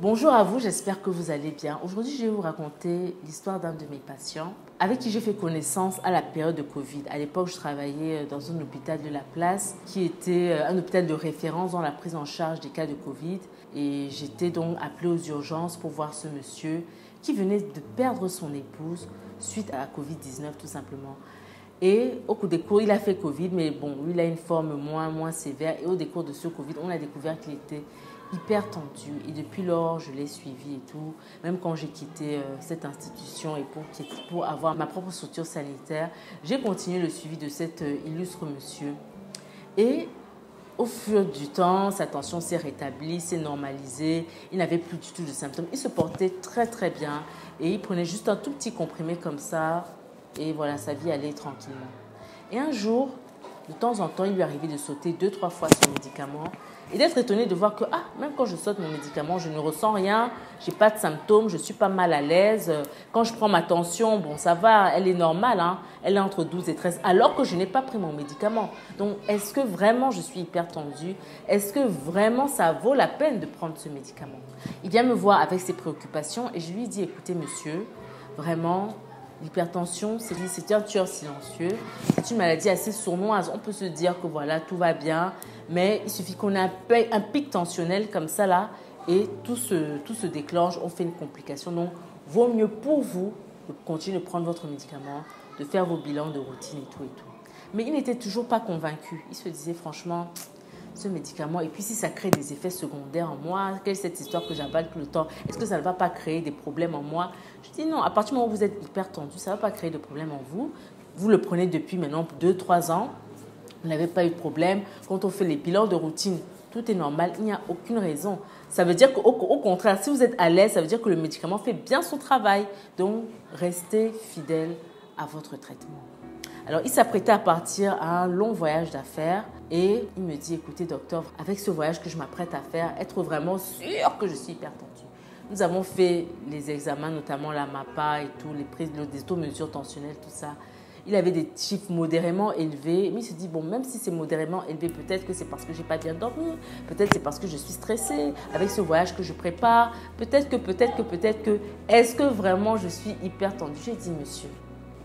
Bonjour à vous, j'espère que vous allez bien. Aujourd'hui, je vais vous raconter l'histoire d'un de mes patients avec qui j'ai fait connaissance à la période de Covid. À l'époque, je travaillais dans un hôpital de la place qui était un hôpital de référence dans la prise en charge des cas de Covid. Et j'étais donc appelée aux urgences pour voir ce monsieur qui venait de perdre son épouse suite à la Covid-19 tout simplement. Et au cours des cours, il a fait Covid, mais bon, lui, il a une forme moins sévère. Et au décours de ce Covid, on a découvert qu'il était hyper tendu. Et depuis lors, je l'ai suivi et tout. Même quand j'ai quitté cette institution et pour avoir ma propre structure sanitaire, j'ai continué le suivi de cet illustre monsieur. Et au fur du temps, sa tension s'est rétablie, s'est normalisée. Il n'avait plus du tout de symptômes. Il se portait très, très bien. Et il prenait juste un tout petit comprimé comme ça. Et voilà, sa vie allait tranquillement. Et un jour, de temps en temps, il lui arrivait de sauter 2-3 fois son médicament et d'être étonné de voir que, même quand je saute mon médicament, je ne ressens rien, je n'ai pas de symptômes, je ne suis pas mal à l'aise. Quand je prends ma tension, bon, ça va, elle est normale, hein, elle est entre 12 et 13, alors que je n'ai pas pris mon médicament. Donc, est-ce que vraiment je suis hyper tendue? Est-ce que vraiment ça vaut la peine de prendre ce médicament? Il vient me voir avec ses préoccupations et je lui dis, écoutez, monsieur, vraiment, l'hypertension, c'est un tueur silencieux. C'est une maladie assez sournoise. On peut se dire que voilà, tout va bien, mais il suffit qu'on ait un pic tensionnel comme ça là et tout se déclenche, on fait une complication. Donc, vaut mieux pour vous de continuer de prendre votre médicament, de faire vos bilans de routine et tout et tout. Mais il n'était toujours pas convaincu. Il se disait franchement, ce médicament, et puis si ça crée des effets secondaires en moi, quelle est cette histoire que j'avale tout le temps? Est-ce que ça ne va pas créer des problèmes en moi? Je dis non, à partir du moment où vous êtes hyper tendu, ça ne va pas créer de problème en vous. Vous le prenez depuis maintenant 2-3 ans, vous n'avez pas eu de problème. Quand on fait les bilans de routine, tout est normal, il n'y a aucune raison. Ça veut dire qu'au contraire, si vous êtes à l'aise, ça veut dire que le médicament fait bien son travail. Donc, restez fidèle à votre traitement. Alors, il s'apprêtait à partir à un long voyage d'affaires et il me dit, écoutez docteur, avec ce voyage que je m'apprête à faire, être vraiment sûr que je suis hyper tendue. Nous avons fait les examens, notamment la MAPA et tout, les taux-mesures tensionnelles, tout ça. Il avait des chiffres modérément élevés, mais il se dit, bon, même si c'est modérément élevé, peut-être que c'est parce que je n'ai pas bien dormi, peut-être c'est parce que je suis stressée avec ce voyage que je prépare, peut-être que, est-ce que vraiment je suis hyper tendue? J'ai dit, monsieur,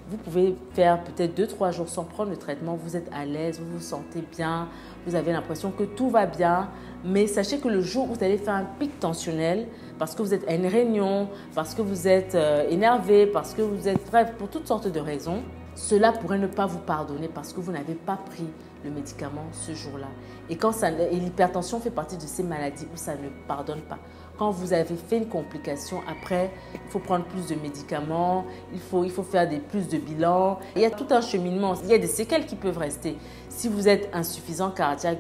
vous pouvez faire peut-être 2-3 jours sans prendre le traitement, vous êtes à l'aise, vous vous sentez bien, vous avez l'impression que tout va bien. Mais sachez que le jour où vous allez faire un pic tensionnel, parce que vous êtes à une réunion, parce que vous êtes énervé, parce que vous êtes, bref, pour toutes sortes de raisons, cela pourrait ne pas vous pardonner parce que vous n'avez pas pris le médicament ce jour-là. Et l'hypertension fait partie de ces maladies où ça ne pardonne pas. Quand vous avez fait une complication, après, il faut prendre plus de médicaments, il faut faire plus de bilans. Il y a tout un cheminement, il y a des séquelles qui peuvent rester. Si vous êtes insuffisant cardiaque,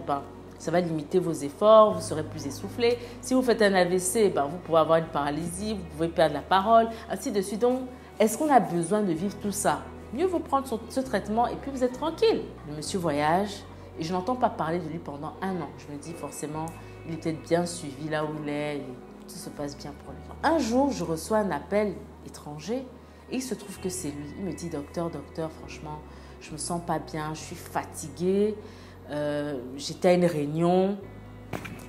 ça va limiter vos efforts, vous serez plus essoufflé. Si vous faites un AVC, vous pouvez avoir une paralysie, vous pouvez perdre la parole, ainsi de suite. Donc, est-ce qu'on a besoin de vivre tout ça? Mieux vaut prendre ce traitement et puis vous êtes tranquille. Le monsieur voyage et je n'entends pas parler de lui pendant 1 an. Je me dis forcément, il est peut-être bien suivi là où il est, tout se passe bien pour lui. Un jour, je reçois un appel étranger et il se trouve que c'est lui. Il me dit, docteur, franchement, je me sens pas bien, je suis fatiguée, j'étais à une réunion.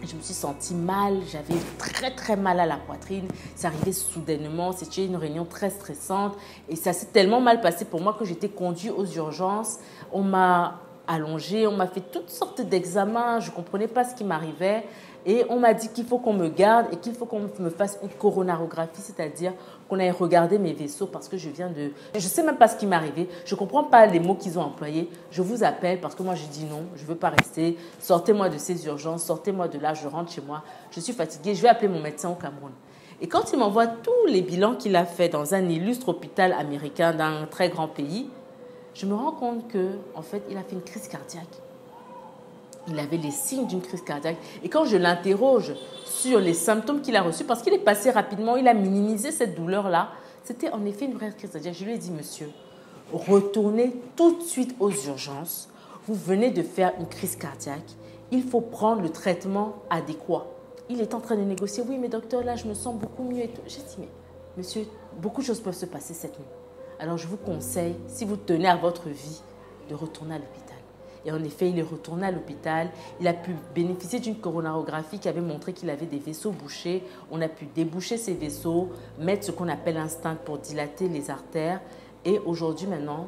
Je me suis sentie mal, j'avais très très mal à la poitrine, ça arrivait soudainement, c'était une réunion très stressante et ça s'est tellement mal passé pour moi que j'étais conduite aux urgences, on m'a allongée, on m'a fait toutes sortes d'examens, je ne comprenais pas ce qui m'arrivait et on m'a dit qu'il faut qu'on me garde et qu'il faut qu'on me fasse une coronarographie, c'est-à-dire qu'on aille regarder mes vaisseaux parce que je ne sais même pas ce qui m'est arrivé, je ne comprends pas les mots qu'ils ont employés, je vous appelle parce que moi je dis non, je ne veux pas rester, sortez-moi de ces urgences, sortez-moi de là, je rentre chez moi, je suis fatiguée, je vais appeler mon médecin au Cameroun. Et quand il m'envoie tous les bilans qu'il a fait dans un illustre hôpital américain d'un très grand pays, je me rends compte qu'en fait, il a fait une crise cardiaque. Il avait les signes d'une crise cardiaque. Et quand je l'interroge sur les symptômes qu'il a reçus, parce qu'il est passé rapidement, il a minimisé cette douleur-là, c'était en effet une vraie crise cardiaque. Je lui ai dit, monsieur, retournez tout de suite aux urgences. Vous venez de faire une crise cardiaque. Il faut prendre le traitement adéquat. Il est en train de négocier. Oui, mais docteur, là, je me sens beaucoup mieux. J'ai dit, mais monsieur, beaucoup de choses peuvent se passer cette nuit. Alors, je vous conseille, si vous tenez à votre vie, de retourner à l'hôpital. Et en effet, il est retourné à l'hôpital. Il a pu bénéficier d'une coronarographie qui avait montré qu'il avait des vaisseaux bouchés. On a pu déboucher ces vaisseaux, mettre ce qu'on appelle un stent pour dilater les artères. Et aujourd'hui, maintenant,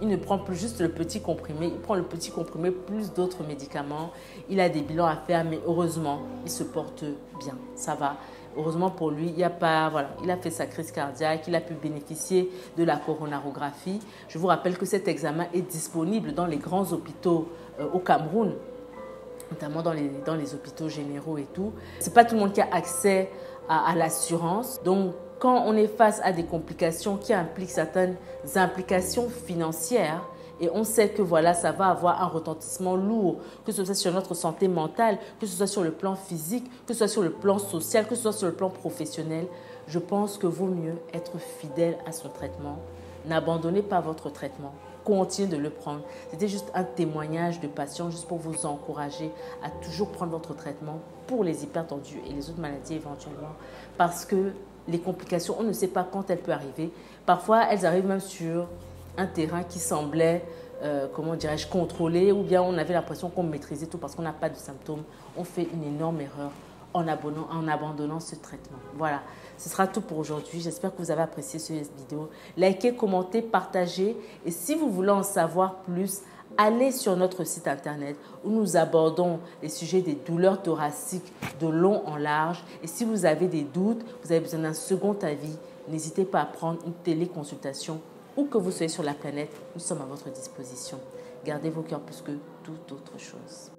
il ne prend plus juste le petit comprimé, il prend le petit comprimé plus d'autres médicaments. Il a des bilans à faire, mais heureusement, il se porte bien. Ça va. Heureusement pour lui, il a fait sa crise cardiaque, il a pu bénéficier de la coronarographie. Je vous rappelle que cet examen est disponible dans les grands hôpitaux au Cameroun, notamment dans les hôpitaux généraux et tout. Ce n'est pas tout le monde qui a accès à l'assurance. Donc, quand on est face à des complications qui impliquent certaines implications financières, et on sait que voilà, ça va avoir un retentissement lourd, que ce soit sur notre santé mentale, que ce soit sur le plan physique, que ce soit sur le plan social, que ce soit sur le plan professionnel, je pense que vaut mieux être fidèle à son traitement. N'abandonnez pas votre traitement. Continuez de le prendre. C'était juste un témoignage de passion, juste pour vous encourager à toujours prendre votre traitement pour les hypertendus et les autres maladies éventuellement. Parce que les complications, on ne sait pas quand elles peuvent arriver. Parfois, elles arrivent même sur un terrain qui semblait, contrôlé, ou bien on avait l'impression qu'on maîtrisait tout parce qu'on n'a pas de symptômes. On fait une énorme erreur en abandonnant ce traitement. Voilà, ce sera tout pour aujourd'hui. J'espère que vous avez apprécié cette vidéo. Likez, commentez, partagez. Et si vous voulez en savoir plus, allez sur notre site internet où nous abordons les sujets des douleurs thoraciques de long en large. Et si vous avez des doutes, vous avez besoin d'un second avis, n'hésitez pas à prendre une téléconsultation. Où que vous soyez sur la planète, nous sommes à votre disposition. Gardez vos cœurs plus que toute autre chose.